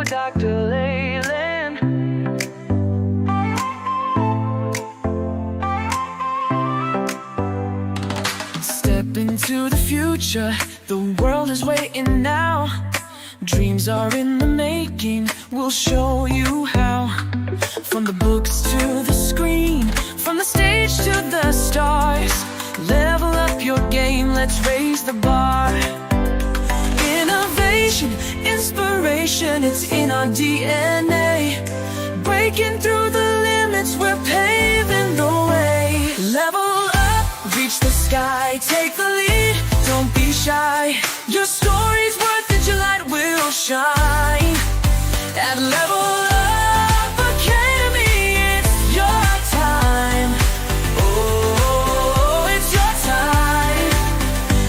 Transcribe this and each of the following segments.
Dr. Leyland. Step into the future, the world is waiting now. Dreams are in the making, we'll show you how. From the books to the screen, from the stage to the stars, level up your game, let's raise the bar. Innovation, inspiration, it's in our DNA. Breaking through the limits, we're paving the way. Level up, reach the sky, take the lead, don't be shy. Your story's worth it, your light will shine. At Level Up Academy, it's your time. Oh, it's your time.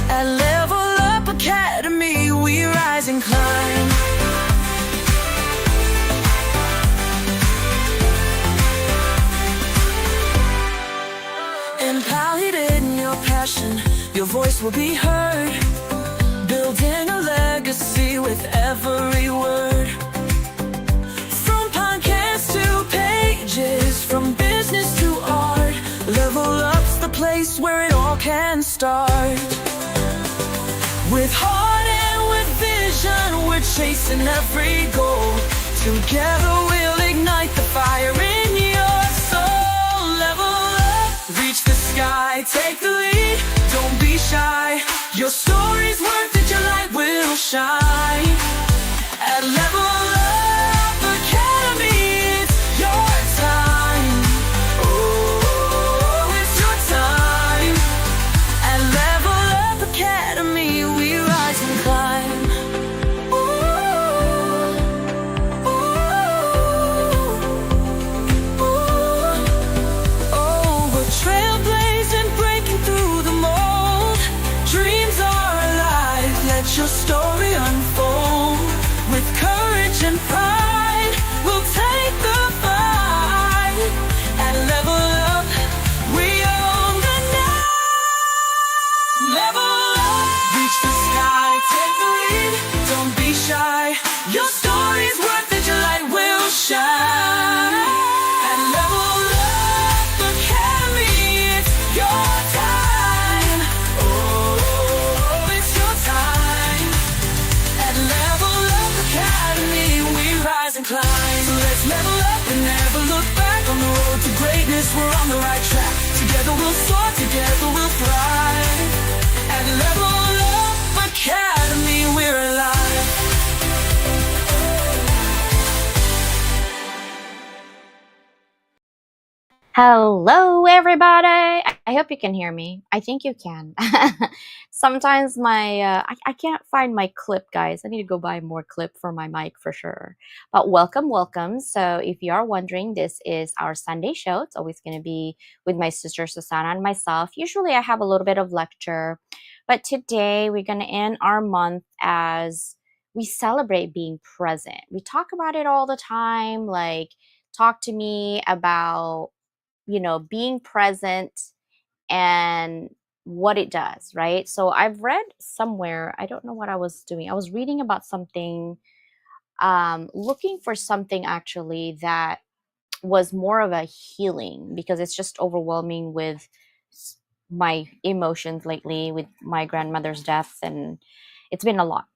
At Level Up Academy, we rise and climb. Empowered in your passion, your voice will be heard. Building a legacy with every word. From podcasts to pages, from business to art, Level Up's the place where it all can start. With heart and with vision, we're chasing every goal. Together we'll ignite the fire in your soul. Level up, reach the sky, take the lead, don't be shy. Your story's worth it, your light will shine. At Level Up Academy, it's your time. Oh, it's your time. At Level Up Academy, we rise and climb. Ooh, ooh, ooh. Oh, we're trailblazing, breaking through the mold. Dreams are alive, let your story unfold. With courage and pride, we'll take the fight. At Level Up, we own the night. Level up, reach the sky, take the lead, don't be shy. Your story's worth it, your light will shine. At Level Up Academy, it's your time. Oh, it's your time. At Level Up Academy, we rise and climb. So let's level up and never look back. On the road to greatness, we're on the right track. Together we'll soar, together we'll thrive. At Level Up Academy, we're alive. Hello, everybody. I hope you can hear me. I think you can. Sometimes I can't find my clip, guys. I need to go buy more clip for my mic for sure. But welcome, welcome. So if you are wondering, this is our Sunday show. It's always going to be with my sister Susanna and myself. Usually I have a little bit of lecture, but today we're going to end our month as we celebrate being present. We talk about it all the time, like talk to me about being present and what it does, right? So I've read somewhere, I don't know what I was doing. I was reading about something, looking for something actually that was more of a healing because it's just overwhelming with my emotions lately with my grandmother's death, and it's been a lot.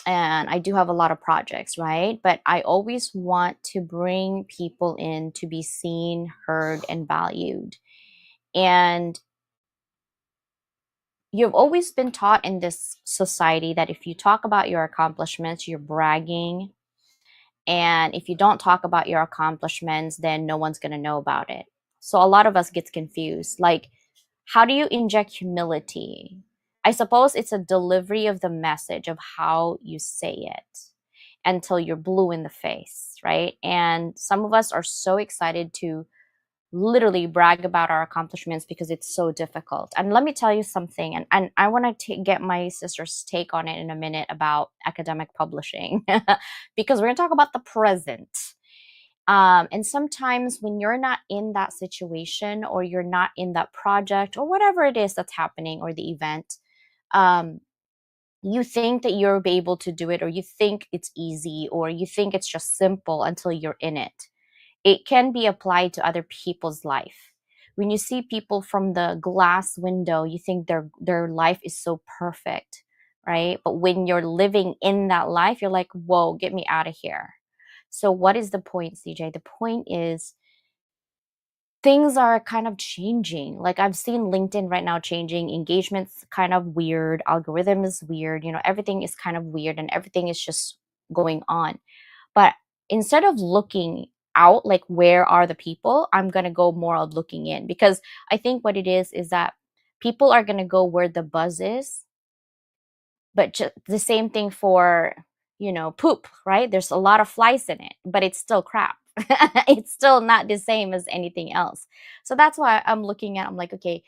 And I do have a lot of projects, right? But I always want to bring people in to be seen, heard, and valued. And you've always been taught in this society that if you talk about your accomplishments, you're bragging. And if you don't talk about your accomplishments, then no one's going to know about it. So a lot of us gets confused. Like, how do you inject humility? I suppose it's a delivery of the message of how you say it until you're blue in the face, right? And some of us are so excited to literally brag about our accomplishments because it's so difficult. And let me tell you something, and I want to get my sister's take on it in a minute about academic publishing because we're going to talk about the present. And sometimes when you're not in that situation or you're not in that project or whatever it is that's happening or the event, um, You think that you'll be able to do it, or you think it's easy, or you think it's just simple until you're in it. It can be applied to other people's life. When you see people from the glass window, you think their life is so perfect, right? But when you're living in that life, you're like, whoa, get me out of here. So what is the point, CJ? The point is things are kind of changing. Like I've seen LinkedIn right now changing, engagement's kind of weird, algorithm is weird, everything is kind of weird and everything is just going on. But instead of looking out, like where are the people, I'm going to go more of looking in, because I think what it is that people are going to go where the buzz is. But the same thing for, poop, right? There's a lot of flies in it, but it's still crap. It's still not the same as anything else. So that's why I'm like, okay,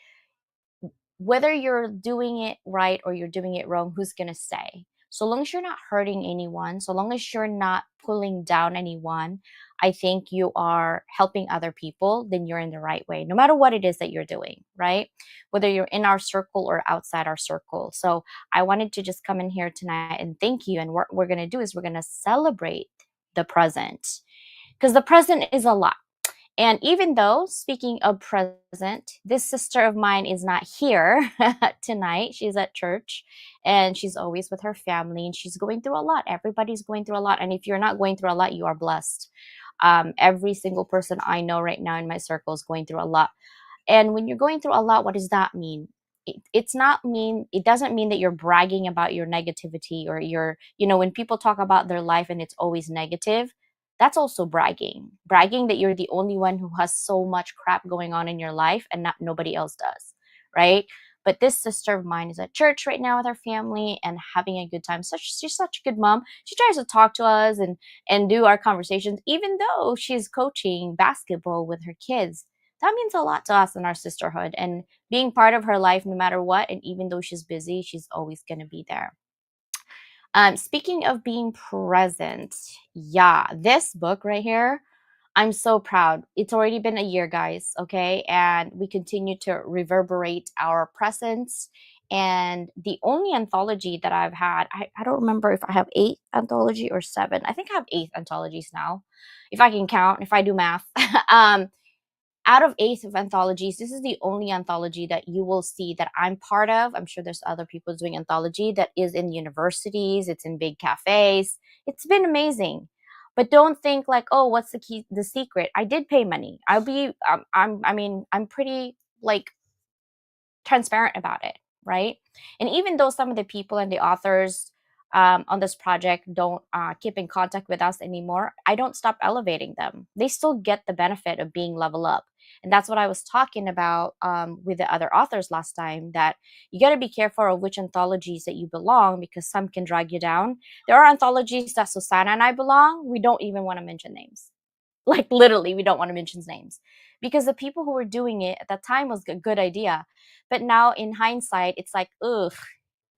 whether you're doing it right or you're doing it wrong, who's going to say? So long as you're not hurting anyone, so long as you're not pulling down anyone, I think you are helping other people, then you're in the right way, no matter what it is that you're doing, right? Whether you're in our circle or outside our circle. So I wanted to just come in here tonight and thank you. And what we're going to do is we're going to celebrate the present, because the present is a lot. And even though, speaking of present, this sister of mine is not here tonight, she's at church and she's always with her family and she's going through a lot. Everybody's going through a lot. And if you're not going through a lot, you are blessed. Every single person I know right now in my circle is going through a lot. And when you're going through a lot, what does that mean? It doesn't mean that you're bragging about your negativity or when people talk about their life and it's always negative, that's also bragging that you're the only one who has so much crap going on in your life and not nobody else does, right? But this sister of mine is at church right now with her family and having a good time. She's such a good mom. She tries to talk to us and do our conversations, even though she's coaching basketball with her kids. That means a lot to us in our sisterhood, and being part of her life no matter what. And even though she's busy, she's always going to be there. Speaking of being present, yeah, this book right here, I'm so proud. It's already been a year, guys, okay? And we continue to reverberate our presence. And the only anthology that I've had, I don't remember if I have 8 anthology or 7. I think I have 8 anthologies now, if I can count, if I do math. Out of 8 of anthologies, this is the only anthology that you will see that I'm part of. I'm sure there's other people doing anthology that is in universities, it's in big cafes. It's been amazing. But don't think like, oh, what's the secret? I did pay money. I'm pretty like transparent about it, right? And even though some of the people and the authors on this project don't keep in contact with us anymore, I don't stop elevating them. They still get the benefit of being level up. And that's what I was talking about with the other authors last time, that you got to be careful of which anthologies that you belong, because some can drag you down. There are anthologies that Susanna and I belong. We don't even want to mention names. Like literally, we don't want to mention names, because the people who were doing it at that time was a good idea. But now in hindsight, it's like, ugh,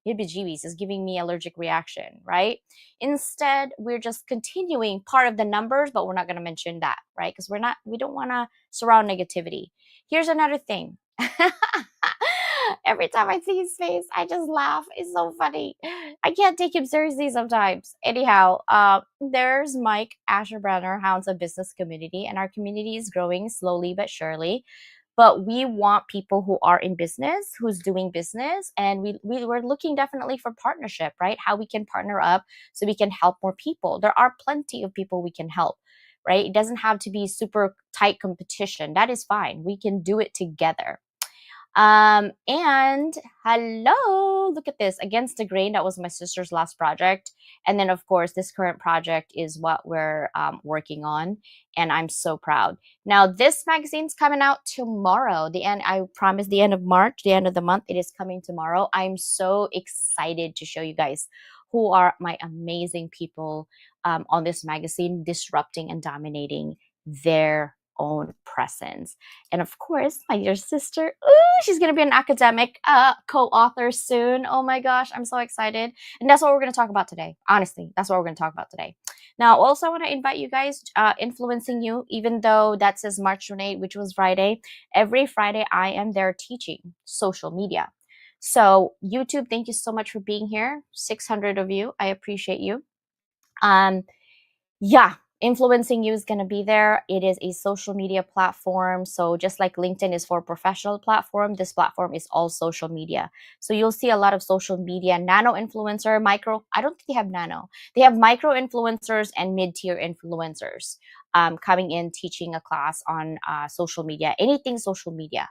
heebie-jeebies is giving me allergic reaction, right? Instead, we're just continuing part of the numbers, but we're not going to mention that, right? Because we don't want to surround negativity. Here's another thing. Every time I see his face, I just laugh. It's so funny. I can't take him seriously sometimes. Anyhow, there's Mike Asherbrenner, Hounds of Business Community, and our community is growing slowly but surely. But we want people who are in business, who's doing business, and we're looking definitely for partnership, right? How we can partner up so we can help more people. There are plenty of people we can help, right? It doesn't have to be super tight competition. That is fine. We can do it together. And hello, look at this. Against the Grain, that was my sister's last project. And then, of course, this current project is what we're working on. And I'm so proud. Now, this magazine's coming out tomorrow. I promise the end of March, the end of the month, it is coming tomorrow. I'm so excited to show you guys who are my amazing people on this magazine, disrupting and dominating their own presence. And of course, my dear sister, she's going to be an academic co-author soon. Oh my gosh, I'm so excited. And that's what we're going to talk about today. Honestly, that's what we're going to talk about today. Now, also, I want to invite you guys, influencing you, even though that says March 28, which was Friday. Every Friday, I am there teaching social media. So YouTube, thank you so much for being here. 600 of you, I appreciate you. Um, yeah, influencing you is going to be there. It is a social media platform. So just like LinkedIn is for professional platform, this platform is all social media. So you'll see a lot of social media, nano influencer, micro. I don't think they have nano. They have micro influencers and mid-tier influencers coming in teaching a class on social media, anything social media.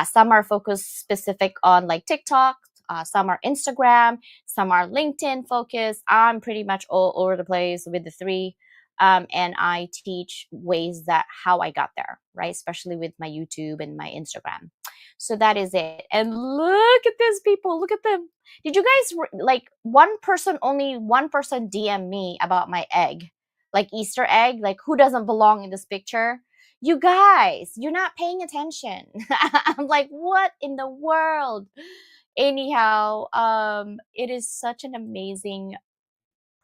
Some are focused specific on like TikTok. Some are Instagram, some are LinkedIn focused. I'm pretty much all over the place with the three. And I teach ways that how I got there, right? Especially with my YouTube and my Instagram. So that is it. And look at these people. Look at them. Did you guys like only one person DM me about my egg, like Easter egg? Like who doesn't belong in this picture? You guys, you're not paying attention. I'm like, what in the world? Anyhow, it is such an amazing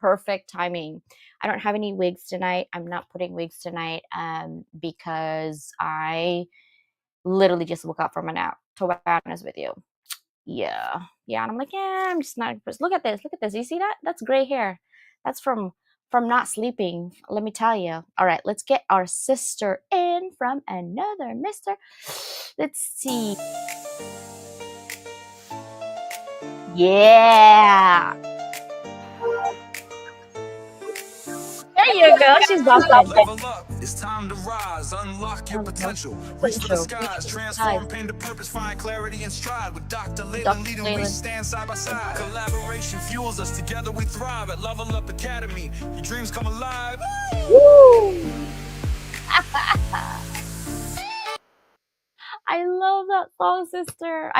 perfect timing. I don't have any wigs tonight. I'm not putting wigs tonight because I literally just woke up from a nap, to be honest with you. Yeah. Yeah. And I'm like, yeah, I'm just not impressed. Look at this. Look at this. You see that? That's gray hair. That's from not sleeping. Let me tell you. All right, let's get our sister in from another mister. Let's see. Yeah. There you go. She's bumping. Level up, it's time to rise, unlock your potential, reach for the skies, transform pain to purpose, find clarity and stride. With Dr. Leyland leading, we stand side by side. Collaboration fuels us, together we thrive at Level Up Academy. Your dreams come alive. Woo! I love that song, sister.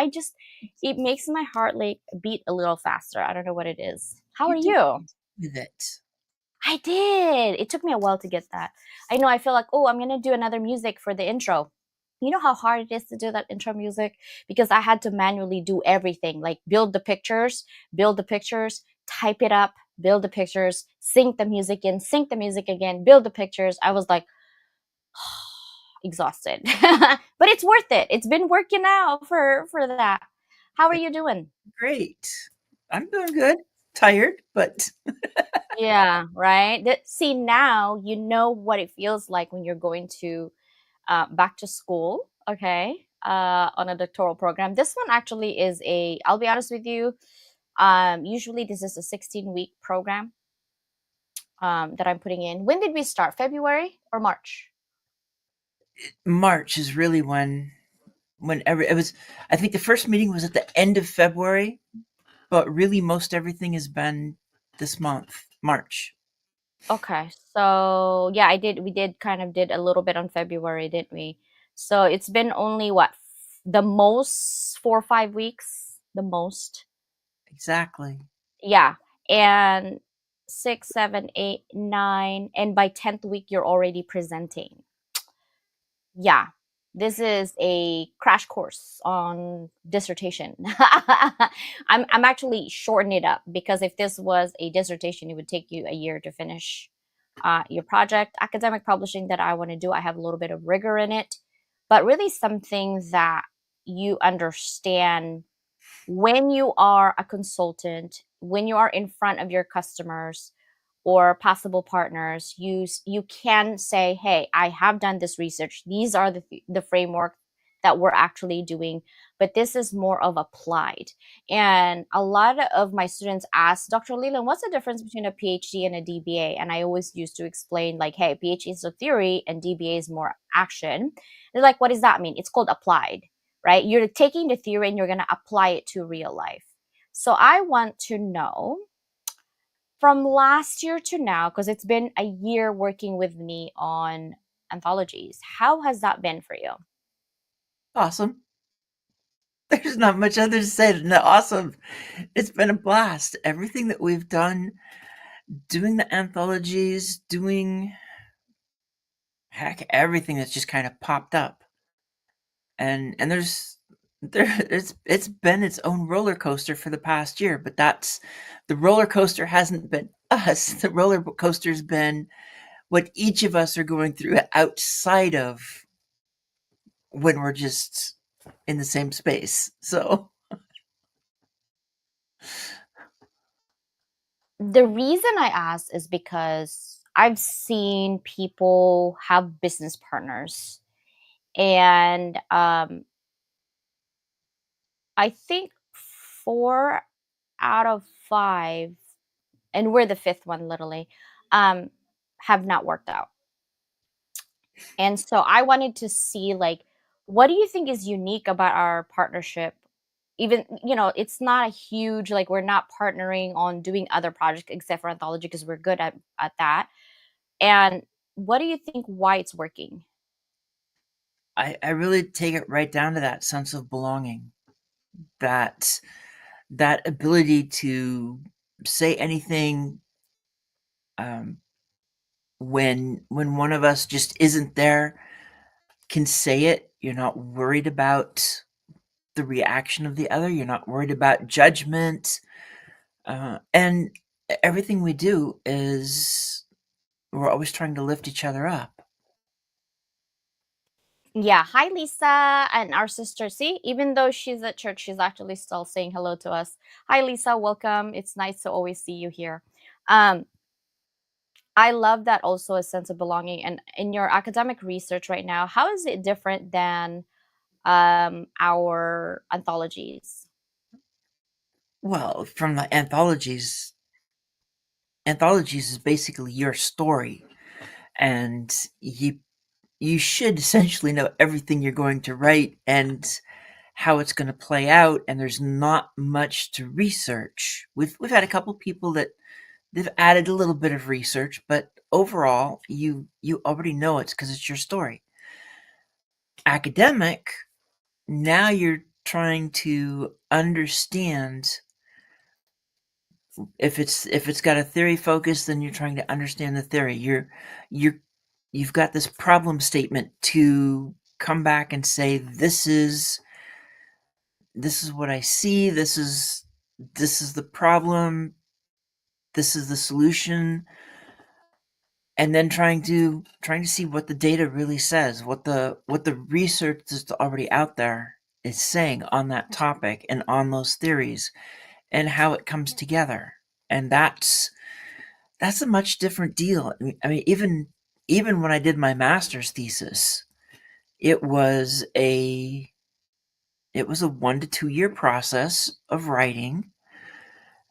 It makes my heart like beat a little faster. I don't know what it is. How are you? With it. I did. It took me a while to get that. I know I feel like, oh, I'm going to do another music for the intro. You know how hard it is to do that intro music? Because I had to manually do everything, like build the pictures, type it up, build the pictures, sync the music in, sync the music again, build the pictures. I was like, exhausted. But it's worth it. It's been working out for that. How are you doing? Great. I'm doing good. Tired, but Yeah, right. See, now you know what it feels like when you're going to back to school. Okay, on a doctoral program. This one actually is a. I'll be honest with you. Usually this is a 16-week program that I'm putting in. When did we start? February or March? March is really whenever it was. I think the first meeting was at the end of February, but really most everything has been this month, March. Okay, so yeah, we did kind of did a little bit on February, didn't we? So it's been only what, the most 4 or 5 weeks, the most. Exactly. Yeah, and 6, 7, 8, 9, and by 10th week you're already presenting. Yeah, this is a crash course on dissertation. I'm actually shortening it up because if this was a dissertation, it would take you a year to finish your project. Academic publishing that I want to do, I have a little bit of rigor in it, but really something that you understand when you are a consultant, when you are in front of your customers or possible partners, you can say, hey, I have done this research, these are the framework that we're actually doing, but this is more of applied. And a lot of my students ask, Dr. Leland, what's the difference between a PhD and a DBA? And I always used to explain like, hey, PhD is a theory and DBA is more action. They're like, what does that mean? It's called applied, right? You're taking the theory and you're going to apply it to real life. So I want to know from last year to now, because it's been a year working with me on anthologies, how has that been for you? Awesome. There's not much other to say than that. Awesome. It's been a blast. Everything that we've done, doing the anthologies, doing heck, everything that's just kind of popped up. And it's been its own roller coaster for the past year, but that's the roller coaster hasn't been us. The roller coaster's been what each of us are going through outside of when we're just in the same space. So The reason I ask is because I've seen people have business partners, and I think 4 out of 5, and we're the fifth one, literally, um, have not worked out. And so I wanted to see, like, what do you think is unique about our partnership? Even, it's not a huge, like, we're not partnering on doing other projects except for anthology because we're good at that. And what do you think why it's working? I really take it right down to that sense of belonging, that that ability to say anything, um, when one of us just isn't there, can say it. You're not worried about the reaction of the other. You're not worried about judgment, and everything we do is we're always trying to lift each other up. Yeah, hi Lisa and our sister. See, even though she's at church, she's actually still saying hello to us. Hi Lisa, welcome. It's nice to always see you here. Um, I love that also a sense of belonging. And in your academic research right now, how is it different than our anthologies? Well, from the anthologies is basically your story, and you should essentially know everything you're going to write and how it's going to play out, and there's not much to research. We've had a couple people that they've added a little bit of research, but overall you already know it's because it's your story. Academic, now you're trying to understand. If it's got a theory focus, then you're trying to understand the theory. You're you've got this problem statement to come back and say, this is what I see, this is the problem, this is the solution, and then trying to see what the data really says, what the research that's already out there is saying on that topic and on those theories, and how it comes together. And that's a much different deal. I mean, even when I did my master's thesis, it was a it was a 1 to 2 year process of writing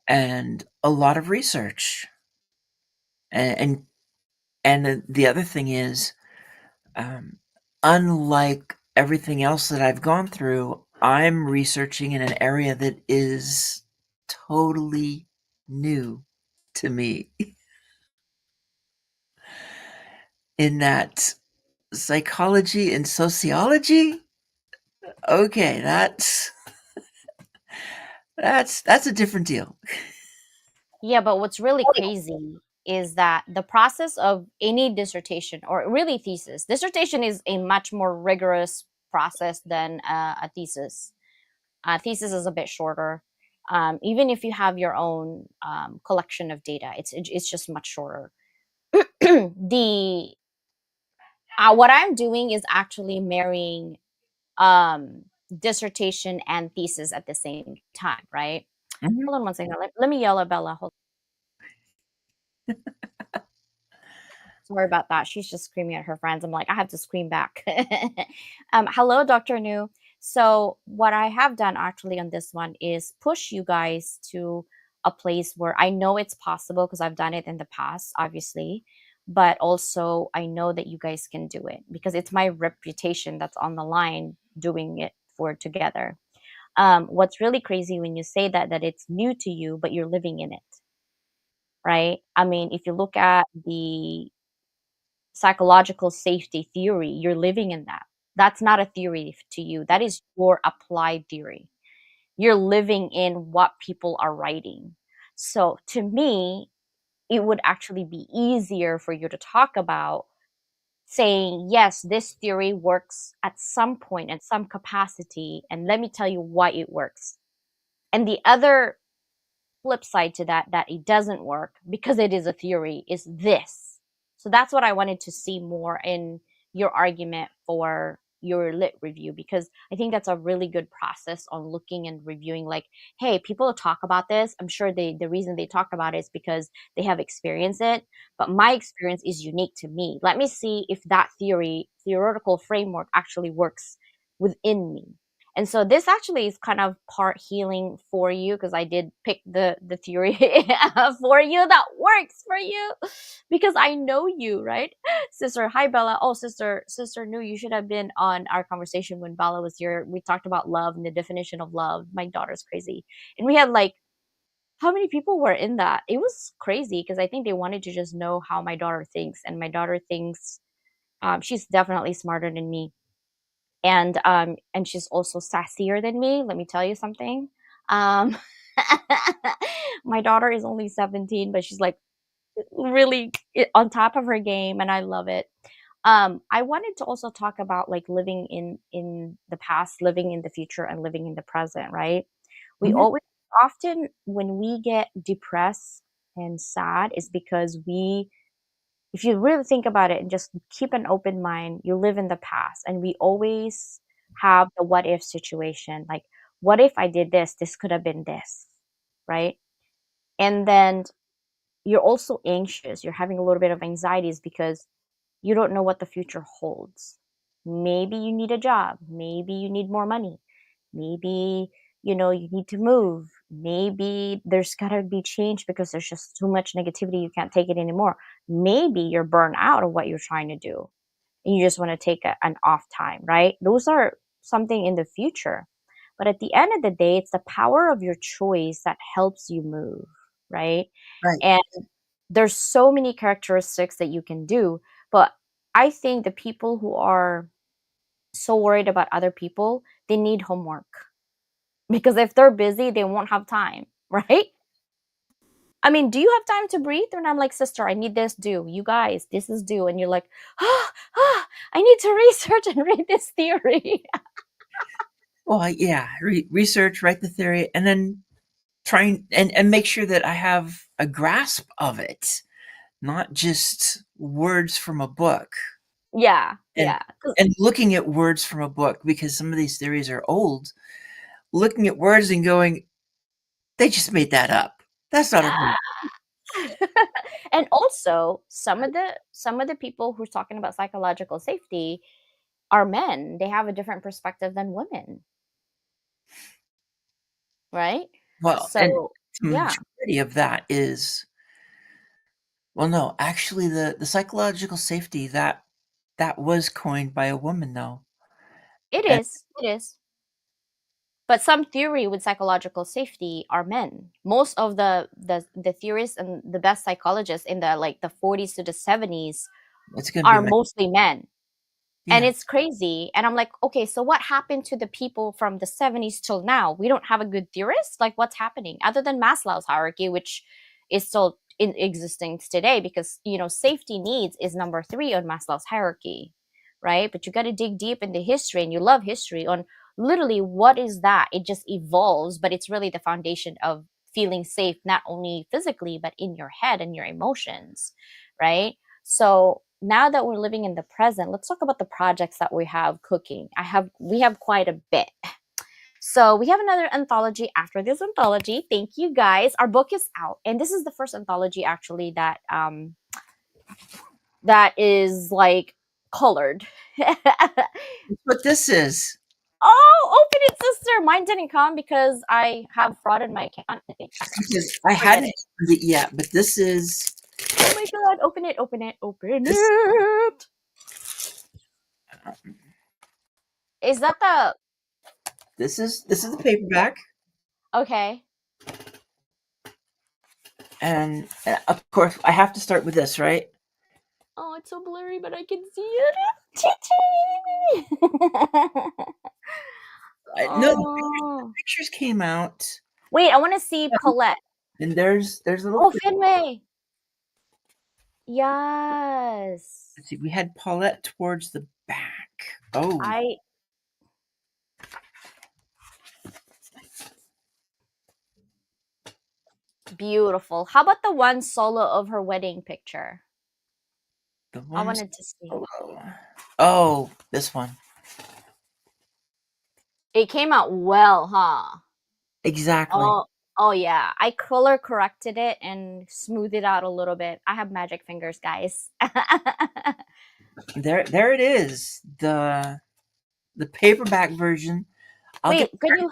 and a lot of research. And the other thing is, um, unlike everything else that I've gone through, I'm researching in an area that is totally new to me. In that psychology and sociology, okay, that's a different deal. Yeah, but what's really crazy is that the process of any dissertation or really thesis, dissertation is a much more rigorous process than a thesis. Thesis is a bit shorter. Even if you have your own collection of data, it's just much shorter. The What I'm doing is actually marrying um, dissertation and thesis at the same time, right? Mhm. Hold on one second. Let me yell at Bella. Sorry about that. She's just screaming at her friends. I'm like, I have to scream back. Hello, Dr. New. So, what I have done actually on this one is push you guys to a place where I know it's possible because I've done it in the past, obviously, but also I know that you guys can do it because it's my reputation that's on the line doing it for together. What's really crazy when you say that it's new to you, but you're living in it, right? I mean, if you look at the psychological safety theory, you're living in that. That's not a theory to you. That is your applied theory. You're living in what people are writing. So to me, it would actually be easier for you to talk about saying, yes, this theory works at some point, at some capacity, and let me tell you why it works. And the other flip side to that it doesn't work because it is a theory is this. So that's what I wanted to see more in your argument for your lit review, because I think that's a really good process on looking and reviewing, like, hey, people talk about this, I'm sure the reason they talk about it is because they have experienced it, but my experience is unique to me. Let me see if that theoretical framework actually works within me. And so this actually is kind of part healing for you, because I did pick the theory for you that works for you, because I know you, right? Sister, hi Bella. Oh, sister knew you should have been on our conversation when Bella was here. We talked about love and the definition of love. My daughter's crazy. And we had like, how many people were in that? It was crazy, because I think they wanted to just know how my daughter thinks. And my daughter thinks, she's definitely smarter than me, and she's also sassier than me. Let me tell you something. Um, my daughter is only 17, but she's like really on top of her game, and I love it. I wanted to also talk about like living in the past, living in the future, and living in the present. Right? We Mhm. always often when we get depressed and sad is because we, if you really think about it and just keep an open mind, you live in the past. And we always have the what if situation. Like, what if I did this? This could have been this, right? And then you're also anxious. You're having a little bit of anxieties because you don't know what the future holds. Maybe you need a job. Maybe you need more money. Maybe, you need to move. Maybe there's got to be change because there's just too much negativity. You can't take it anymore. Maybe you're burnt out of what you're trying to do and you just want to take an off time, right? Those are something in the future. But at the end of the day, it's the power of your choice that helps you move, right? Right. And there's so many characteristics that you can do, but I think the people who are so worried about other people, they need homework, because if they're busy, they won't have time, right? I mean, do you have time to breathe? And I'm like, sister, I need this due. You guys, this is due. And you're like, I need to research and read this theory. Well, yeah, research, write the theory, and then try and make sure that I have a grasp of it, not just words from a book. Yeah, And yeah. 'Cause- and looking at words from a book, because some of these theories are old, looking at words and going, they just made that up. That's not a real. and also some of the people who's talking about psychological safety are men. They have a different perspective than women, right? Well, and So the yeah, majority of that is, well, no, actually the psychological safety that was coined by a woman though. And it is. But some theory with psychological safety are men. Most of the theorists and the best psychologists in the like the 40s to the 70s it's gonna be are my, mostly men. And yeah. it's crazy. And I'm like, okay, so what happened to the people from the 70s till now? We don't have a good theorist? Like, what's happening? Other than Maslow's hierarchy, which is still in existence today, because, safety needs is number 3 on Maslow's hierarchy, right? But you got to dig deep into history, and you love history on literally what is that? It just evolves, but it's really the foundation of feeling safe, not only physically, but in your head and your emotions, right? So now that we're living in the present, let's talk about the projects that we have cooking. We have quite a bit. So we have another anthology after this anthology. Thank you guys. Our book is out, and this is the first anthology actually that is like colored. That's what this is. Oh, open it, sister. Mine didn't come because I have fraud in my account. I think. Because I Forget hadn't it. opened it yet, but this is, Oh my god, open it, open it, open this it. Is that the this is the paperback, okay? and of course I have to start with this, right? Oh, it's so blurry, but I can see it. No, Oh. pictures came out, Wait, I want to see Paulette. and there's a little. Oh, Finway. Yes. Let's see, we had Paulette towards the back. Oh, I beautiful. How about the one solo of her wedding picture? the I ones. wanted to see. Oh, this one. It came out well, huh? Exactly. Oh, oh yeah. I color corrected it and smoothed it out a little bit. I have magic fingers, guys. There it is. The paperback version. I'll get Wait,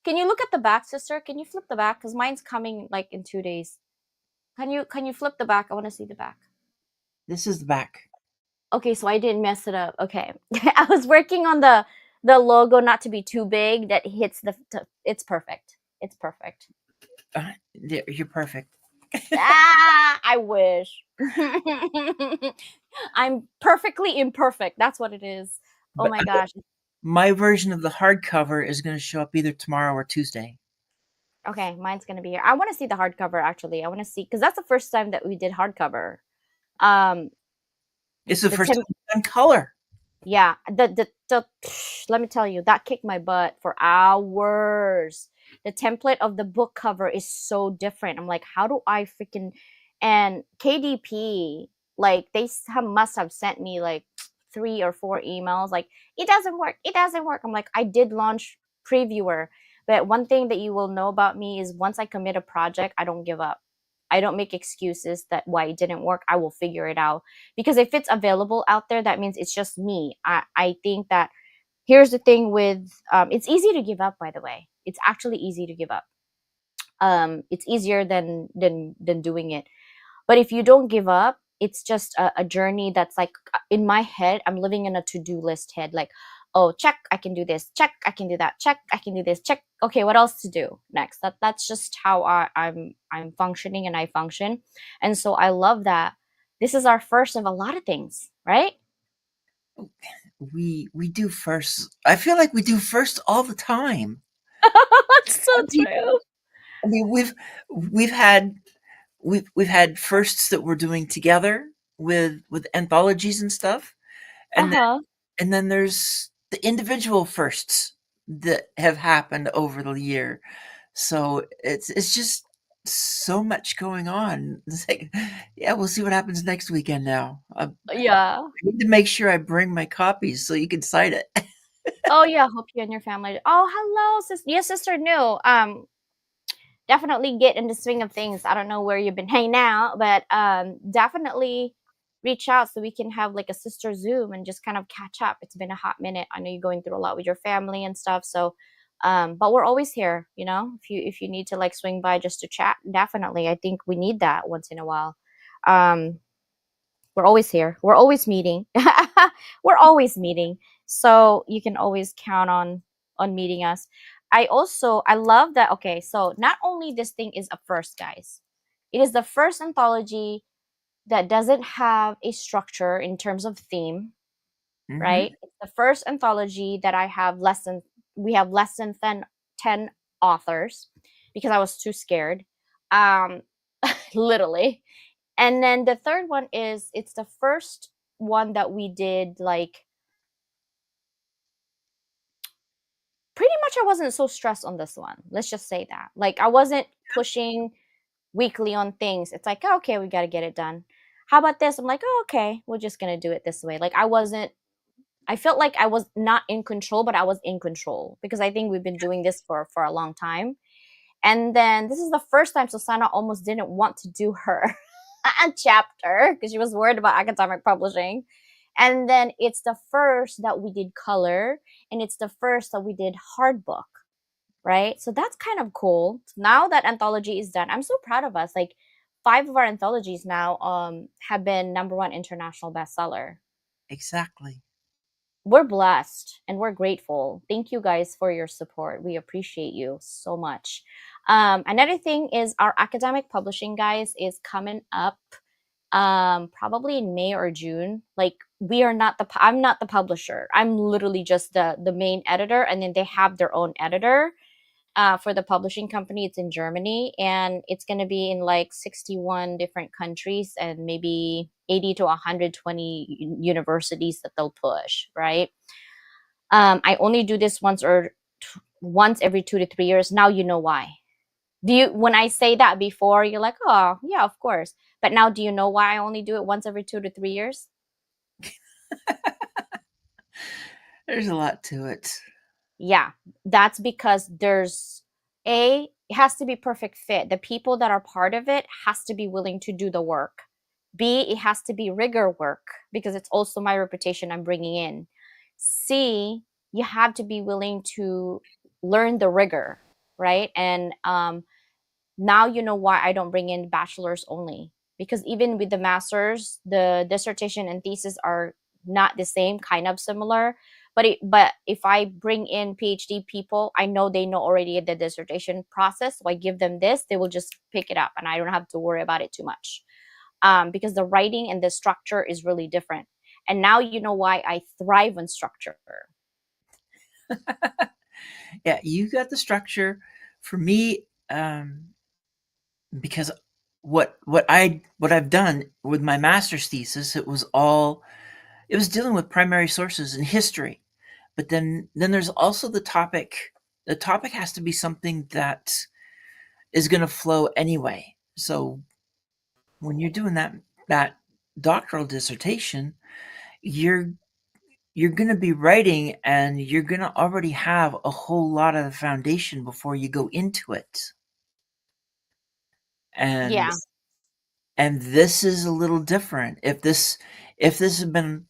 can you look at the back, sister? Can you flip the back? Because mine's coming like in 2 days. Can you flip the back? I want to see the back. this is the back. Okay, so I didn't mess it up. Okay. I was working on the logo not to be too big that hits it's perfect. It's perfect. You're perfect. Ah, I wish. I'm perfectly imperfect. That's what it is. Oh But my gosh. my version of the hardcover is going to show up either tomorrow or Tuesday. Okay, mine's gonna be here. I want to see the hardcover actually. I want to see because that's the first time that we did hardcover. Um, It's the the first Tim time we've done color. Yeah, the let me tell you, that kicked my butt for hours. The template of the book cover is so different. I'm like, how do I freaking and KDP like must have sent me like 3 or 4 emails like it doesn't work. It doesn't work. I'm like, I did launch previewer, but one thing that you will know about me is once I commit a project, I don't give up. I don't make excuses that why it didn't work. I will figure it out because if it's available out there that means it's just me. I think that here's the thing with it's easy to give up, by the way. It's actually easy to give up. It's easier than doing it, but if you don't give up, it's just a journey that's like in my head I'm living in a to-do list head, like, oh, check, I can do this, check, I can do that, check, I can do this, check, okay, what else to do next? That's just how I'm functioning, and I function. And so I love that this is our first of a lot of things, right? We do first. I feel like we do first all the time. That's so true. I mean, we've had we've had firsts that we're doing together with anthologies and stuff, and Uh-huh. then there's the individual firsts that have happened over the year. So it's just so much going on. It's like, yeah, we'll see what happens next weekend now. Yeah. I need to make sure I bring my copies so you can cite it. Oh yeah, hope you and your family. Oh, hello, sis. Yes, sister. No. Definitely get in the swing of things. I don't know where you've been hanging out, but definitely reach out so we can have like a sister Zoom and just kind of catch up. It's been a hot minute. I know you're going through a lot with your family and stuff. So, but we're always here. You know, if you need to like swing by just to chat, definitely. I think we need that once in a while. Um, we're always here. We're always meeting. We're always meeting. So you can always count on meeting us. I love that. Okay, so not only this thing is a first, guys. It is the first anthology that doesn't have a structure in terms of theme, Hmm. right? It's the first anthology that we have less than 10 authors because I was too scared. Um literally. And then the third one is it's the first one that we did like pretty much I wasn't so stressed on this one. Let's just say that. Like I wasn't pushing weekly on things. It's like, oh, okay, we got to get it done. How about this? I'm like, oh, okay, we're just going to do it this way. Like I felt like I was not in control, but I was in control because I think we've been doing this for a long time. And then this is the first time Susanna almost didn't want to do her chapter because she was worried about academic publishing. And then it's the first that we did color, and it's the first that we did hard book, right? So that's kind of cool. Now that anthology is done, I'm so proud of us. Like 5 of our anthologies now have been #1 international bestseller. Exactly. We're blessed and we're grateful. Thank you guys for your support. We appreciate you so much. Another thing is our academic publishing, guys, is coming up probably in May or June. Like I'm not the publisher. I'm literally just the main editor, and then they have their own editor. For the publishing company, it's in Germany, and it's going to be in like 61 different countries and maybe 80 to 120 universities that they'll push, right? I only do this once every 2 to 3 years. Now you know why. Do you when I say that before, you're like, oh yeah, of course. But now do you know why I only do it once every 2 to 3 years? There's a lot to it. Yeah, that's because it has to be perfect fit. The people that are part of it has to be willing to do the work. B, it has to be rigor work because it's also my reputation I'm bringing in. C, you have to be willing to learn the rigor, right? And now you know why I don't bring in bachelor's only, because even with the masters, the dissertation and thesis are not the same, kind of similar. But if I bring in PhD people, I know they know already the dissertation process, so I give them this, they will just pick it up and I don't have to worry about it too much, because the writing and the structure is really different. And now you know why I thrive on structure. Yeah, you got the structure. For me, because what I've done with my master's thesis, it was dealing with primary sources in history. But then there's also the topic. The topic has to be something that is going to flow anyway. So when you're doing that doctoral dissertation, you're you're going to be writing and you're going to already have a whole lot of the foundation before you go into it. And Yeah. and this is a little different. If this had been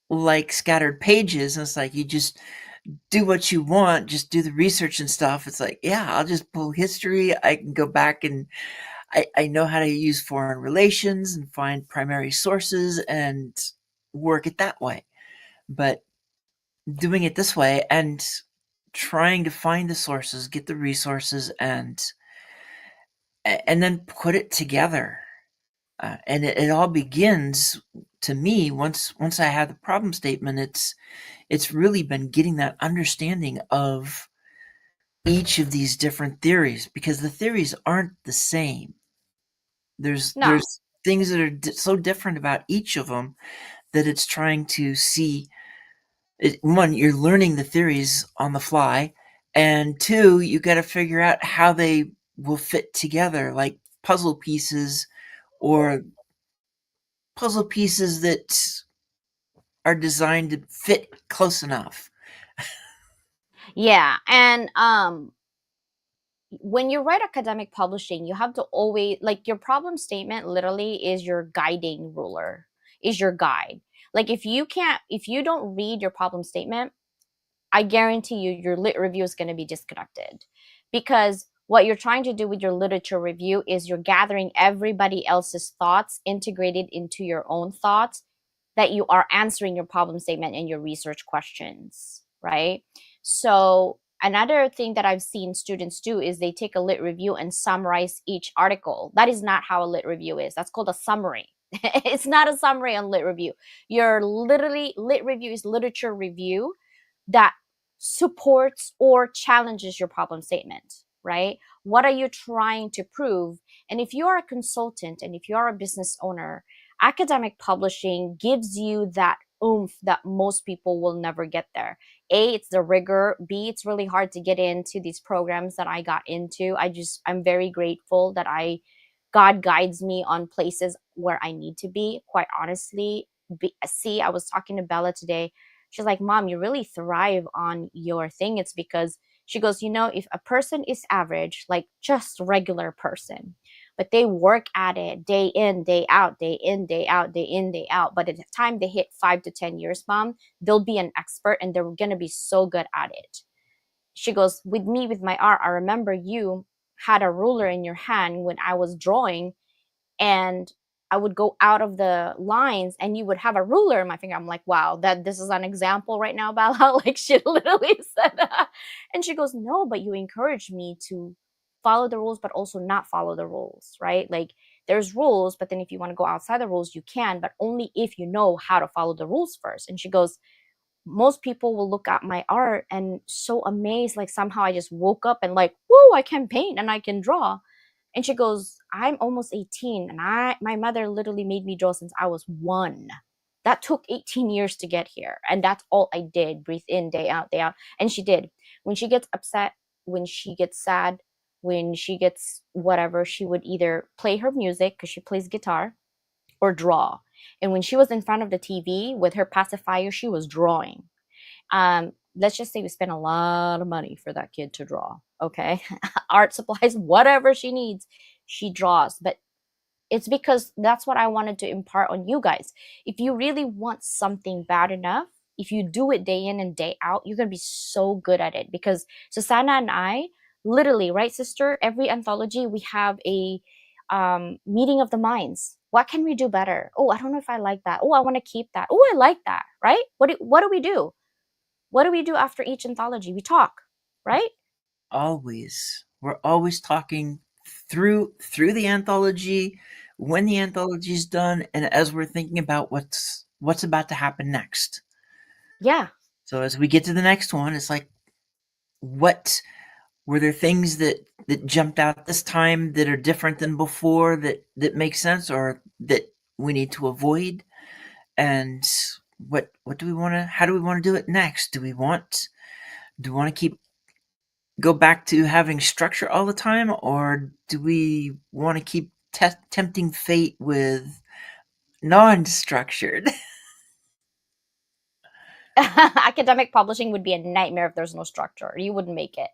like scattered pages and it's like you just do what you want, just do the research and stuff, it's like, yeah, I'll just pull history. I can go back and I know how to use foreign relations and find primary sources and work it that way. But doing it this way and trying to find the sources, get the resources, and then put it together. And it all begins, to me, once I have the problem statement. It's really been getting that understanding of each of these different theories, because the theories aren't the same. No. There's things that are so different about each of them that it's trying to see. One, you're learning the theories on the fly, and two, you got to figure out how they will fit together, like puzzle pieces, or puzzle pieces that are designed to fit close enough. Yeah, and when you write academic publishing, you have to always, like, your problem statement literally is your guiding ruler, is your guide. Like, if you don't read your problem statement, I guarantee you your lit review is going to be disconnected, because what you're trying to do with your literature review is you're gathering everybody else's thoughts integrated into your own thoughts, that you are answering your problem statement and your research questions, right? So another thing that I've seen students do is they take a lit review and summarize each article. That is not how a lit review is. That's called a summary. It's not a summary on lit review. Your literally lit review is literature review that supports or challenges your problem statement, right? What are you trying to prove? And if you are a consultant and if you are a business owner, academic publishing gives you that oomph that most people will never get there. A, it's the rigor. B, it's really hard to get into these programs that I got into. I'm very grateful that God guides me on places where I need to be, quite honestly. See, I was talking to Bella today. She's like, Mom, you really thrive on your thing. It's because she goes, if a person is average, like just regular person, but they work at it day in, day out, day in, day out, day in, day out. But at the time they hit 5 to 10 years, Mom, they'll be an expert and they're going to be so good at it. She goes, with me, with my art, I remember you had a ruler in your hand when I was drawing, and I would go out of the lines and you would have a ruler in my finger. I'm like, wow, that this is an example right now, Bella. Like, she literally said that. And she goes, no, but you encouraged me to follow the rules, but also not follow the rules, right? Like, there's rules, but then if you want to go outside the rules, you can, but only if you know how to follow the rules first. And she goes, most people will look at my art and so amazed, like somehow I just woke up and like, whoa, I can paint and I can draw. And she goes, I'm almost 18 and my mother literally made me draw since I was 1. That took 18 years to get here. And that's all I did. Breathe in, day out, day out. And she did. When she gets upset, when she gets sad, when she gets whatever, she would either play her music because she plays guitar or draw. And when she was in front of the TV with her pacifier, she was drawing. let's just say we spend a lot of money for that kid to draw. Okay. Art supplies, whatever she needs, she draws. But it's because that's what I wanted to impart on you guys. If you really want something bad enough, if you do it day in and day out, you're going to be so good at it. Because Susanna and I, literally, right, sister, every anthology, we have a meeting of the minds. What can we do better? Oh, I don't know if I like that. Oh, I want to keep that. Oh, I like that, right? What do we do? What do we do after each anthology? We talk, right? Always. We're always talking through the anthology, when the anthology's done, and as we're thinking about what's about to happen next. Yeah. So as we get to the next one, it's like, what were there things that jumped out this time that are different than before, that make sense, or that we need to avoid? And what do we want to how do we want to do it next? Do we want to keep go back to having structure all the time, or do we want to keep tempting fate with non-structured? Academic publishing would be a nightmare if there's no structure. You wouldn't make it,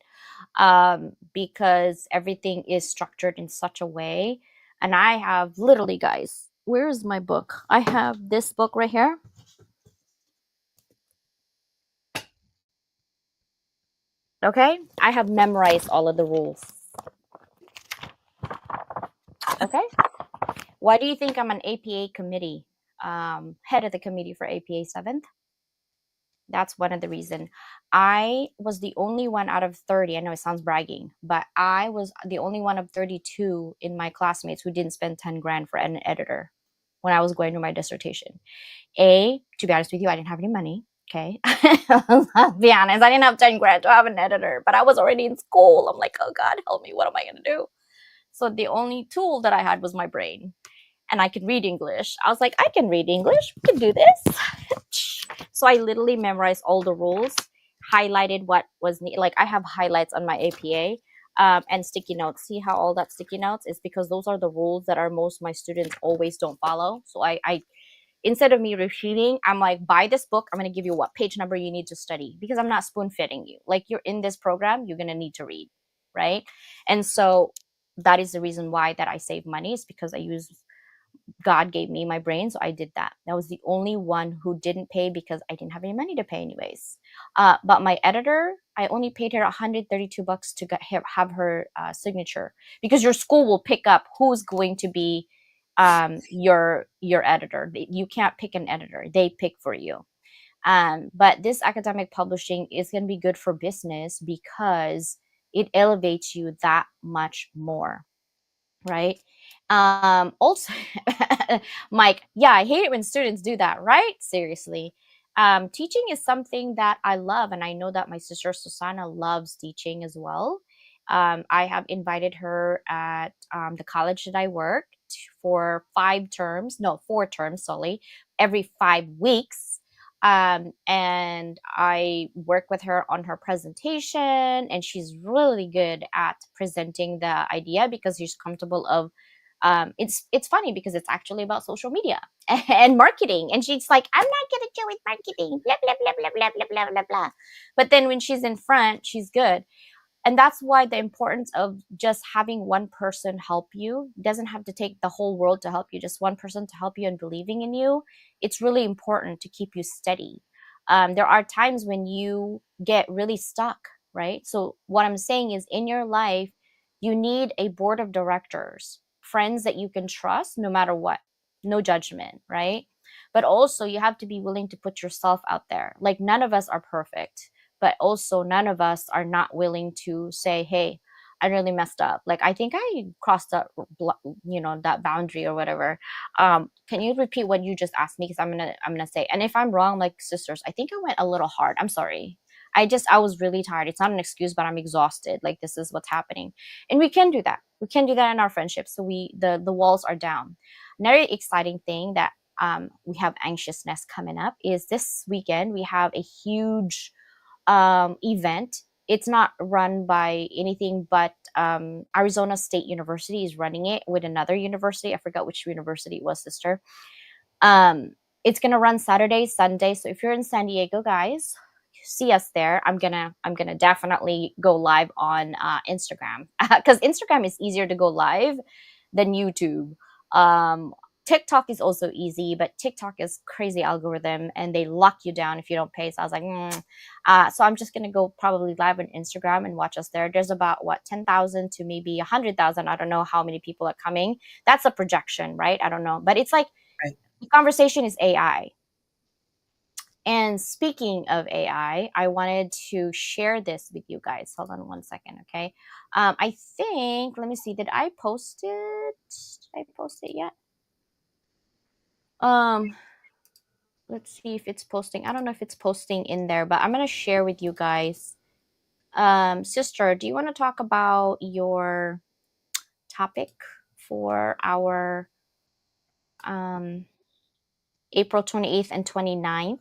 because everything is structured in such a way. And I have literally, guys, where's my book? I have this book right here. Okay, I have memorized all of the rules. Okay, why do you think I'm an APA committee, head of the committee for APA 7th? That's one of the reason. I was the only one out of 30. I know it sounds bragging, but I was the only one of 32 in my classmates who didn't spend 10 grand for an editor when I was going to my dissertation. To be honest with you, I didn't have any money. Okay. I'll be honest, I didn't have 10 grand to have an editor, but I was already in school. I'm like, oh God, help me. What am I going to do? So the only tool that I had was my brain, and I could read English. I was like, I can read English. We can do this. So I literally memorized all the rules, highlighted what was like I have highlights on my APA, and sticky notes. See how all that sticky notes is because those are the rules that are most of my students always don't follow. So I instead of me repeating, I'm like, buy this book. I'm going to give you what page number you need to study because I'm not spoon fitting you. Like you're in this program, you're going to need to read, right? And so that is the reason why that I save money is because I use God gave me my brain, so I did that. That was the only one who didn't pay because I didn't have any money to pay anyways. But my editor, I only paid her $132 to have her signature because your school will pick up who's going to be your editor. You can't pick an editor; they pick for you. But this academic publishing is going to be good for business because it elevates you that much more, right? Also, Mike, yeah, I hate it when students do that, right? Seriously. Teaching is something that I love, and I know that my sister Susanna loves teaching as well. I have invited her at the college that I work for 5 terms, no, 4 terms, sorry, every 5 weeks. And I work with her on her presentation, and she's really good at presenting the idea because she's comfortable of it's funny because it's actually about social media and marketing, and she's like, I'm not gonna do with marketing, blah blah blah blah blah blah blah blah blah. But then when she's in front, she's good. And that's why the importance of just having one person help you. It doesn't have to take the whole world to help you, just one person to help you and believing in you. It's really important to keep you steady. There are times when you get really stuck, right? So what I'm saying is in your life you need a board of directors, friends that you can trust no matter what, no judgment, right? But also you have to be willing to put yourself out there. Like none of us are perfect, but also none of us are not willing to say, hey, I really messed up. Like I think I crossed that that boundary or whatever. Can you repeat what you just asked me, because I'm gonna say, and if I'm wrong, like sisters, I think I went a little hard. I'm sorry. I was really tired. It's not an excuse, but I'm exhausted. Like this is what's happening. And we can do that. We can do that in our friendship. So the walls are down. Another exciting thing that we have anxiousness coming up is this weekend we have a huge event. It's not run by anything but Arizona State University is running it with another university. I forgot which university it was, sister. It's going to run Saturday, Sunday. So if you're in San Diego, guys, see us there, I'm gonna definitely go live on Instagram, because Instagram is easier to go live than YouTube. Um, TikTok is also easy, but TikTok is crazy algorithm and they lock you down if you don't pay. So I was like, so I'm just gonna go probably live on Instagram and watch us there. There's about what 10,000 to maybe 100,000. I don't know how many people are coming. That's a projection, right? I don't know, but it's like Right. the conversation is AI. And speaking of I wanted to share this with you guys. Hold on one second, okay? I think, let me see, did I post it? Did I post it yet? Um, let's see if it's posting. I don't know if it's posting in there, but I'm gonna share with you guys. Sister, do you want to talk about your topic for our um April 28th and 29th?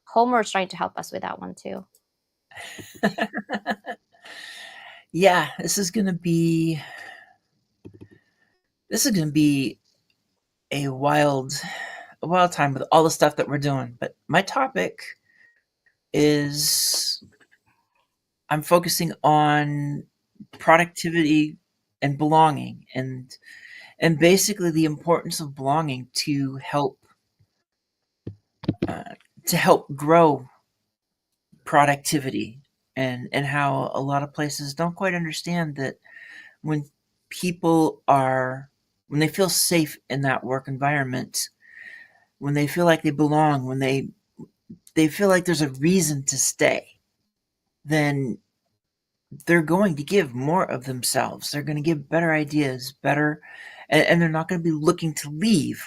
Homer's trying to help us with that one too. Yeah, this is gonna be a wild time with all the stuff that we're doing. But my topic is I'm focusing on productivity and belonging, and basically the importance of belonging uh, to help grow productivity, and how a lot of places don't quite understand that when people are when they feel safe in that work environment, when they feel like they belong, when they feel like there's a reason to stay, then they're going to give more of themselves. They're going to give better ideas, and they're not going to be looking to leave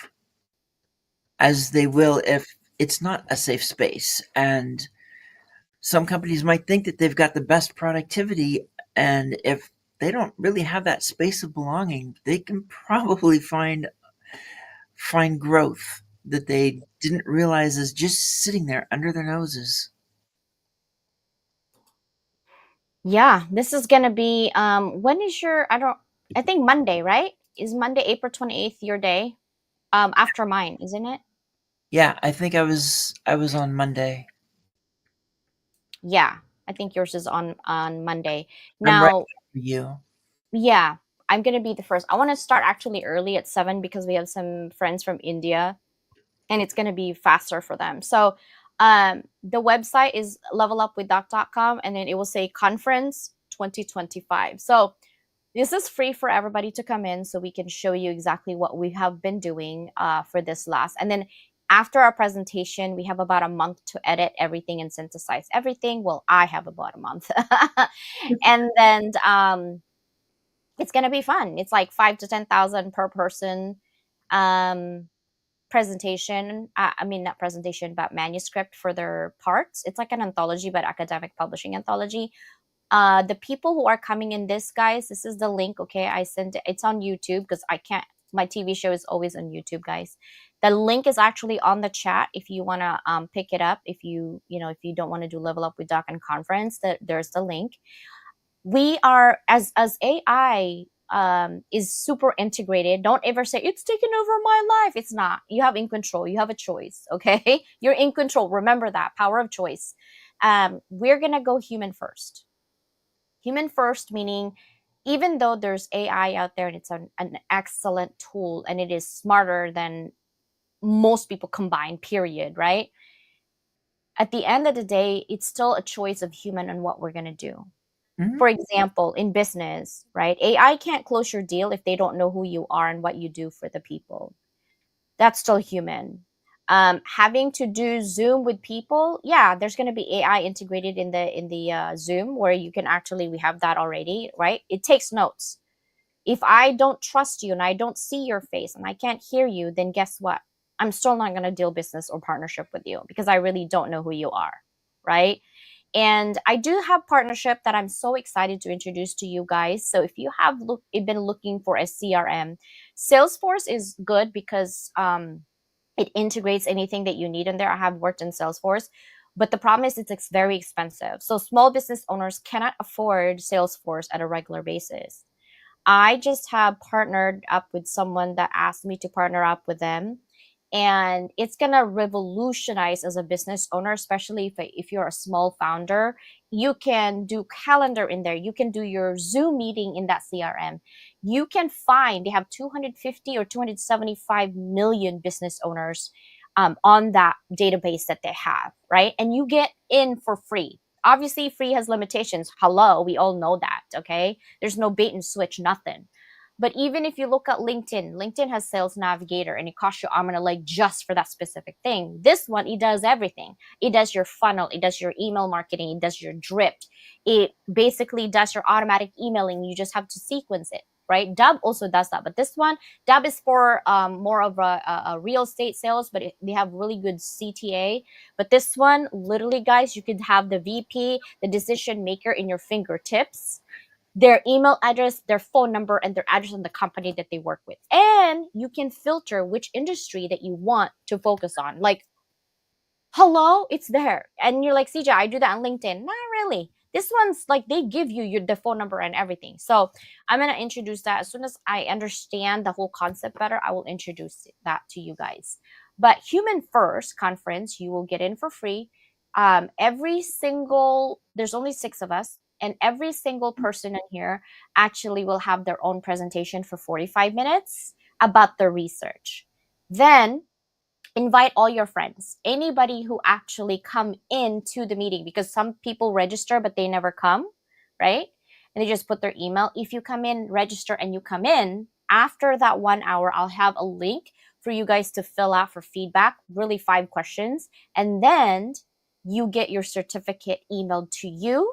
as they will if it's not a safe space. And some companies might think that they've got the best productivity, and if they don't really have that space of belonging, they can probably find growth that they didn't realize is just sitting there under their noses. Yeah, this is gonna be when is your I think Monday, right? Is Monday, April 28th your day? After mine, isn't it? Yeah, I think I was on Monday. Yeah, I think yours is on Monday. I'm right Now, after you. yeah, I'm gonna be the first. I want to start actually early at 7 because we have some friends from India and it's gonna be faster for them. So the website is levelupwithdoc.com and then it will say conference 2025. So this is free for everybody to come in so we can show you exactly what we have been doing for this last. And then after our presentation, we have about a month to edit everything and synthesize everything. Well, I have about a month. And then it's going to be fun. It's like 5 to 10,000 per person um, presentation. I mean, not presentation, but manuscript for their parts. It's like an anthology, but academic publishing anthology. The people who are coming in this, guys, this is the link. Okay, I sent it. It's on YouTube because I can't, my TV show is always on YouTube, guys. The link is actually on the chat if you want to pick it up. If if you don't want to do level up with doc and conference, there's the link. We are, as AI is super integrated, don't ever say it's taking over my life. It's not. You have in control. You have a choice. Okay, you're in control. Remember that power of choice. We're gonna go human first. Human first, meaning even though there's AI out there and it's an excellent tool and it is smarter than most people combined, period, right? At the end of the day, it's still a choice of human on what we're going to do. Mhm. For example, in business, right? AI can't close your deal if they don't know who you are and what you do for the people. That's still human. Having to do Zoom with people, yeah, there's going to be AI integrated in the Zoom where you can actually, we have that already, right? It takes notes. If I don't trust you and I don't see your face and I can't hear you, then guess what? I'm still not going to deal business or partnership with you because I really don't know who you are, right? And I do have partnership that I'm so excited to introduce to you guys. So if you have been looking for a CRM, Salesforce is good because it integrates anything that you need in there. I have worked in Salesforce, but the problem is it's very expensive. So small business owners cannot afford Salesforce at a regular basis. I just have partnered up with someone that asked me to partner up with them. and it's gonna revolutionize as a business owner, especially if you're a small founder. You can do calendar in there, you can do your Zoom meeting in that CRM. You can find they have 250 or 275 million business owners on that database that they have, right? And you get in for free. Obviously free has limitations, hello, we all know that, okay? There's no bait and switch, nothing. But even if you look at LinkedIn has Sales Navigator and it costs you arm and a leg just for that specific thing. This one, it does everything. It does your funnel, it does your email marketing, it does your drip. It basically does your automatic emailing. You just have to sequence it, right? Dub also does that. But this one, Dub is for more of a real estate sales, but they have really good CTA. But this one, literally, guys, you could have the VP, the decision maker in your fingertips, their email address, their phone number, and their address on the company that they work with. And you can filter which industry that you want to focus on. Like, hello, it's there. And you're like, CJ, I do that on LinkedIn. Not really. This one's like they give you the phone number and everything. So I'm going to introduce that. As soon as I understand the whole concept better, I will introduce that to you guys. But Human First Conference, you will get in for free. There's only 6 of us, and every single person in here actually will have their own presentation for 45 minutes about their research. Then invite all your friends, anybody who actually come into the meeting, because some people register but they never come, right? And they just put their email. If you come in, register, and you come in after that 1 hour, I'll have a link for you guys to fill out for feedback, really 5 questions, and then you get your certificate emailed to you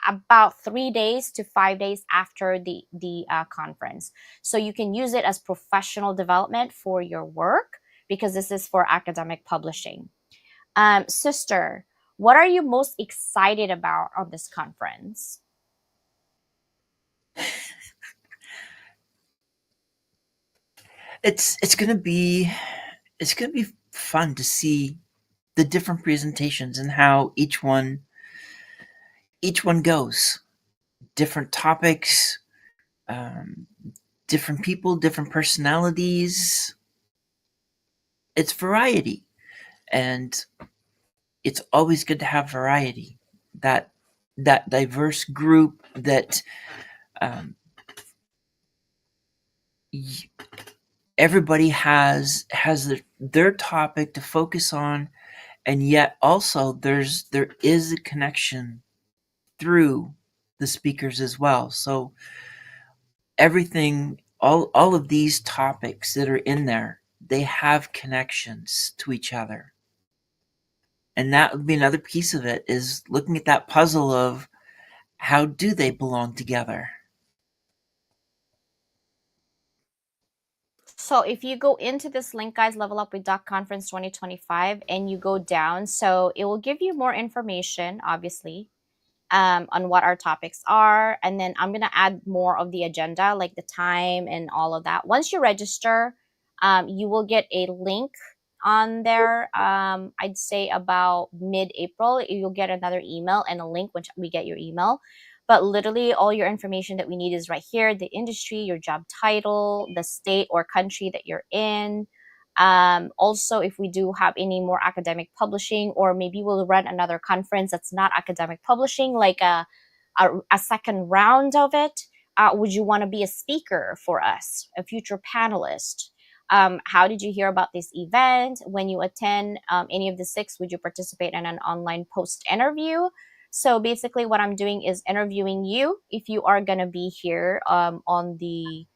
about 3 days to 5 days after the conference. So you can use it as professional development for your work, because this is for academic publishing. Sister, what are you most excited about on this conference? It's gonna be fun to see the different presentations and how each one goes. Different topics, um, different people, different personalities. It's variety, and it's always good to have variety. That diverse group that um, everybody has their topic to focus on, and yet also there is a connection through the speakers as well. So everything, all of these topics that are in there, they have connections to each other. And that would be another piece of it, is looking at that puzzle of how do they belong together. So if you go into this link, guys, Level Up with Doc Conference 2025, and you go down, so it will give you more information, obviously, on what our topics are. And then I'm going to add more of the agenda, like the time and all of that. Once you register, you will get a link on there. I'd say about mid-April, you'll get another email and a link once we get your email. But literally all your information that we need is right here: the industry, your job title, the state or country that you're in. Also, if we do have any more academic publishing, or maybe we'll run another conference that's not academic publishing, like a second round of it. Would you want to be a speaker for us, a future panelist? How did you hear about this event? When you attend any of the 6, would you participate in an online post interview? So basically what I'm doing is interviewing you if you are going to be here on the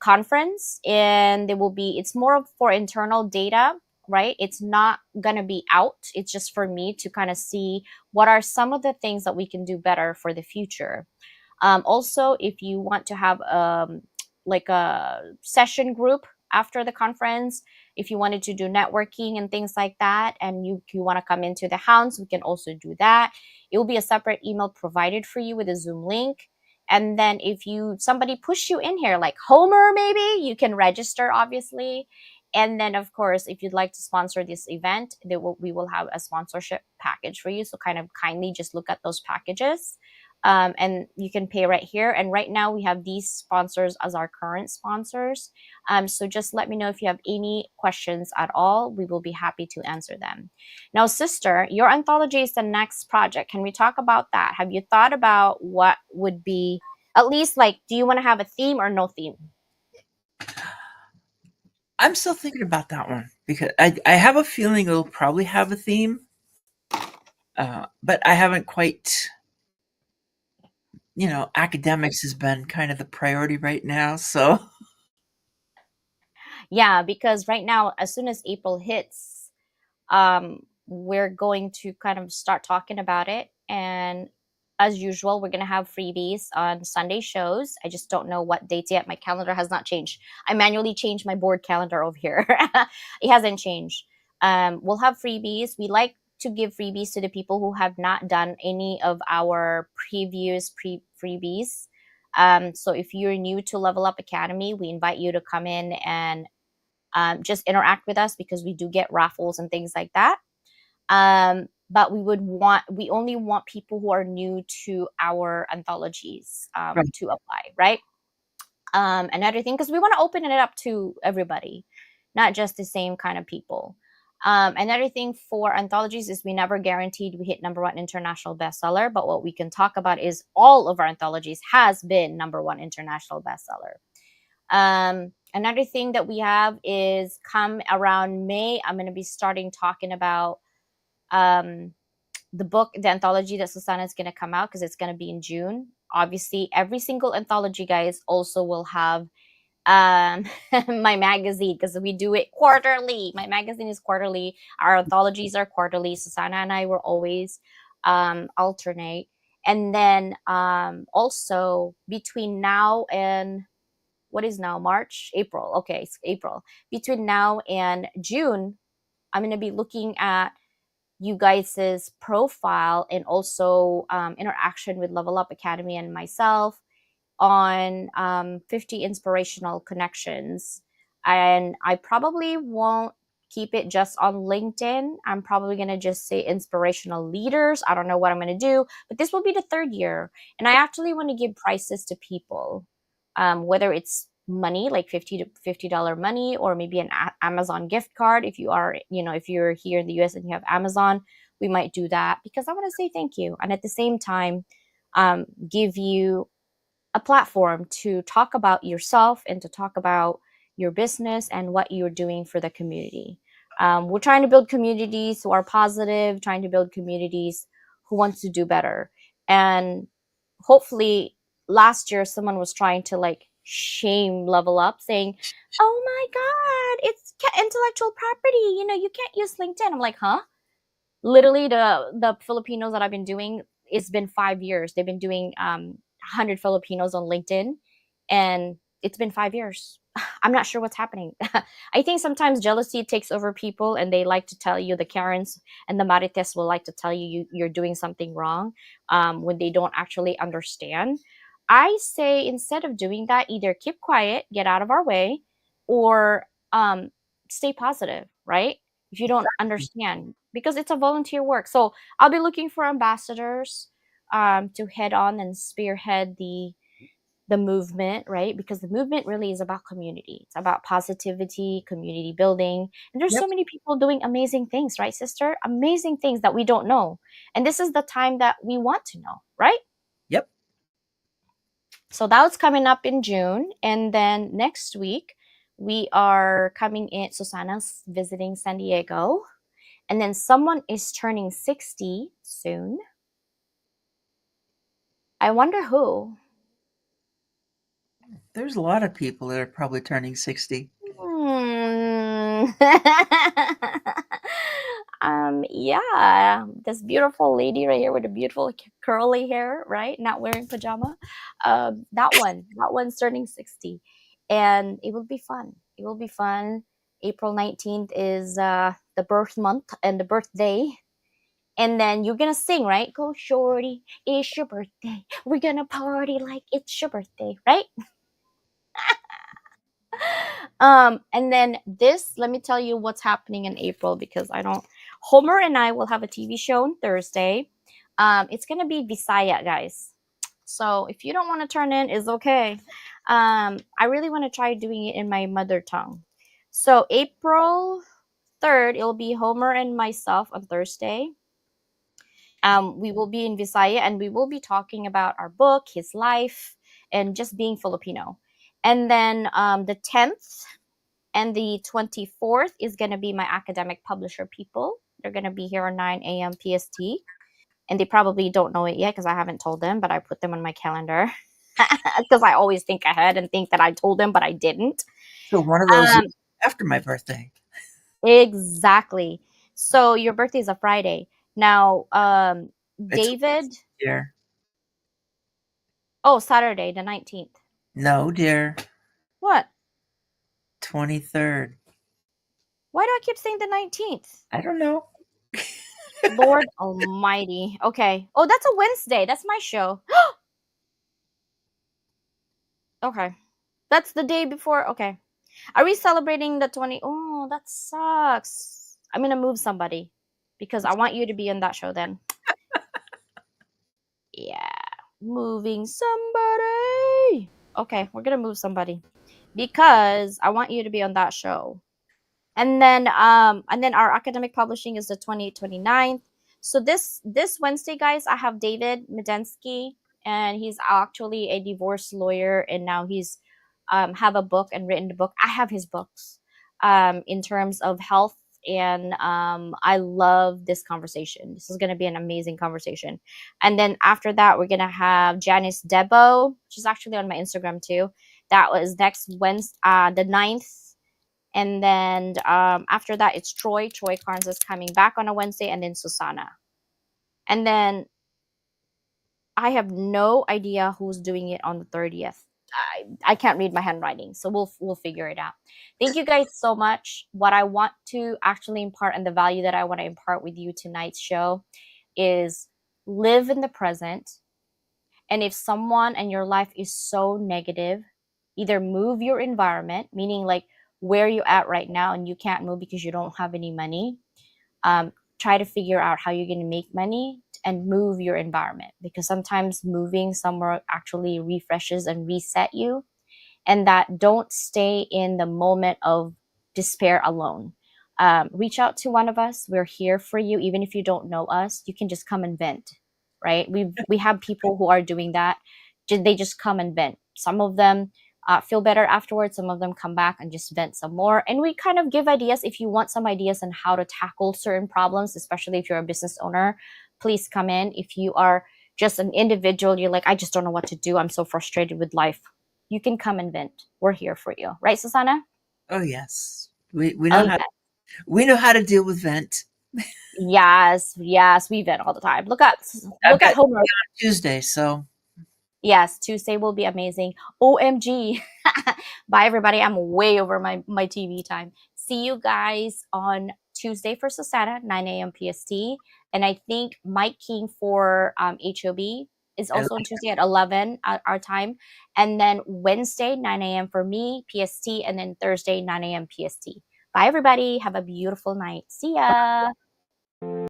conference, and it's more for internal data, right? It's not going to be out. It's just for me to kind of see what are some of the things that we can do better for the future. Also, if you want to have like a session group after the conference, if you wanted to do networking and things like that, and you want to come into the house, we can also do that. It will be a separate email provided for you with a Zoom link. And then if somebody push you in here, like Homer, maybe you can register, obviously. And then, of course, if you'd like to sponsor this event, we will have a sponsorship package for you. So kind of kindly just look at those packages. and you can pay right here. And right now we have these sponsors as our current sponsors. So just let me know if you have any questions at all. We will be happy to answer them. Now, sister, your anthology is the next project. Can we talk about that? Have you thought about what would be, at least, like, do you want to have a theme or no theme? I'm still thinking about that one because I have a feeling it'll probably have a theme, but I haven't quite. Academics has been kind of the priority right now, so Yeah, because right now, as soon as April hits, we're going to kind of start talking about it. And as usual, we're going to have freebies on Sunday shows. I just don't know what dates yet. My calendar has not changed. I manually changed my board calendar over here. It hasn't changed. We'll have freebies. We like to give freebies to the people who have not done any of our previous freebies. So if you're new to Level Up Academy, we invite you to come in and just interact with us, because we do get raffles and things like that. But we only want people who are new to our anthologies right. to apply, right? Another thing, because we want to open it up to everybody, not just the same kind of people. Another thing for anthologies is we never guaranteed we hit #1 international bestseller, but what we can talk about is all of our anthologies has been #1 international bestseller. Another thing that we have is, come around May, I'm going to be starting talking about um, the anthology that Susanna is going to come out, because it's going to be in June. Obviously, every single anthology, guys, also will have um my magazine, because we do it quarterly. My magazine is quarterly. Our anthologies are quarterly. Susanna and I will always alternate. And then also, between now and, what is now, March, April, okay, it's April, between now and June, I'm going to be looking at you guys's profile, and also interaction with Level Up Academy and myself on 50 inspirational connections. And I probably won't keep it just on LinkedIn. I'm probably going to just say inspirational leaders. I don't know what I'm going to do, but this will be the third year. And I actually want to give prizes to people, whether it's money, like $50 money, or maybe an Amazon gift card. If you are, if you're here in the US and you have Amazon, we might do that, because I want to say thank you. And at the same time, give you a platform to talk about yourself and to talk about your business and what you're doing for the community. We're trying to build communities who are positive, trying to build communities who want to do better. And hopefully, last year someone was trying to like shame Level Up, saying, "Oh my God, it's intellectual property. You can't use LinkedIn." I'm like, huh? Literally, the Filipinos that I've been doing, it's been 5 years. They've been doing 100 Filipinos on LinkedIn, and it's been 5 years. I'm not sure what's happening. I think sometimes jealousy takes over people, and they like to tell you, the Karens and the Marites will like to tell you're doing something wrong, when they don't actually understand. I say, instead of doing that, either keep quiet, get out of our way, or stay positive, right? If you don't understand, because it's a volunteer work. So I'll be looking for ambassadors to head on and spearhead the movement, right? Because the movement really is about community. It's about positivity, community building. And there's Yep. so many people doing amazing things, right, sister? Amazing things that we don't know. And this is the time that we want to know, right? Yep. So that's coming up in June. And then next week, we are coming in. Susanna's visiting San Diego. And then someone is turning 60 soon. I wonder who. There's a lot of people that are probably turning 60. Hmm. Yeah, this beautiful lady right here with the beautiful curly hair, right? Not wearing pajama. That one's turning 60, and it will be fun. It will be fun. April 19th is the birth month and the birthday. And then you're gonna sing, right? Go shorty, it's your birthday. We're gonna party like it's your birthday, right? And then this, let me tell you what's happening in April, because I don't. Homer and I will have a TV show on Thursday. It's gonna be Visaya, guys. So if you don't want to turn in, it's okay. I really want to try doing it in my mother tongue. So April 3rd, it'll be Homer and myself on Thursday. We will be in Visaya and we will be talking about our book, his life, and just being Filipino. And then the 10th and the 24th is going to be my academic publisher people. They're going to be here on 9 a.m. PST. And they probably don't know it yet because I haven't told them, but I put them on my calendar because I always think ahead and think that I told them, but I didn't. So one of those Um, is after my birthday. exactly. So your birthday is a Friday. Now, It's David, dear. oh, Saturday, the 19th. No, dear. What? 23rd. Why do I keep saying the 19th? I don't know. Lord Almighty. Okay. Oh, that's a Wednesday. That's my show. Okay. That's the day before. Okay. Are we celebrating the 20? Oh, that sucks. I'm going to move somebody because I want you to be in that show then. Yeah. Moving somebody. Okay. We're going to move somebody because I want you to be on that show. And then our academic publishing is the 29th. So this Wednesday, guys, I have David Medensky, and he's actually a divorce lawyer, and now he's have a book and written the book. I have his books in terms of health, and I love this conversation. This is going to be an amazing conversation. And then after that, we're going to have Janice Debo. She's actually on my Instagram too. That was next Wednesday, the 9th. And then after that, it's Troy. Troy Carnes is coming back on a Wednesday, and then Susanna. And then I have no idea who's doing it on the 30th. I can't read my handwriting, so we'll figure it out. Thank you guys so much. What I want to actually impart and the value that I want to impart with you tonight's show is live in the present. And if someone in your life is so negative, either move your environment, meaning like where you're at right now and you can't move because you don't have any money. Try to figure out how you're going to make money and move your environment, because sometimes moving somewhere actually refreshes and reset you. And that don't stay in the moment of despair alone. Reach out to one of us. We're here for you. Even if you don't know us, you can just come and vent, right? We have people who are doing that. They just come and vent. Some of them feel better afterwards. Some of them come back and just vent some more. And we kind of give ideas. If you want some ideas on how to tackle certain problems, especially if you're a business owner, please come in. If you are just an individual, you're like, I just don't know what to do. I'm so frustrated with life. You can come and vent. We're here for you. Right, Susanna? Oh yes. We Oh, know yeah. we know how to deal with vent. Yes, yes, we vent all the time. I've Look at got Homer. Tuesday, so Yes, Tuesday will be amazing. OMG. Bye, everybody. I'm way over my TV time. See you guys on Tuesday for Susanna, 9 a.m. PST. And I think Mike King for HOB is I also on Tuesday at 11 our time. And then Wednesday, 9 a.m. for me, PST. And then Thursday, 9 a.m. PST. Bye, everybody. Have a beautiful night. See ya.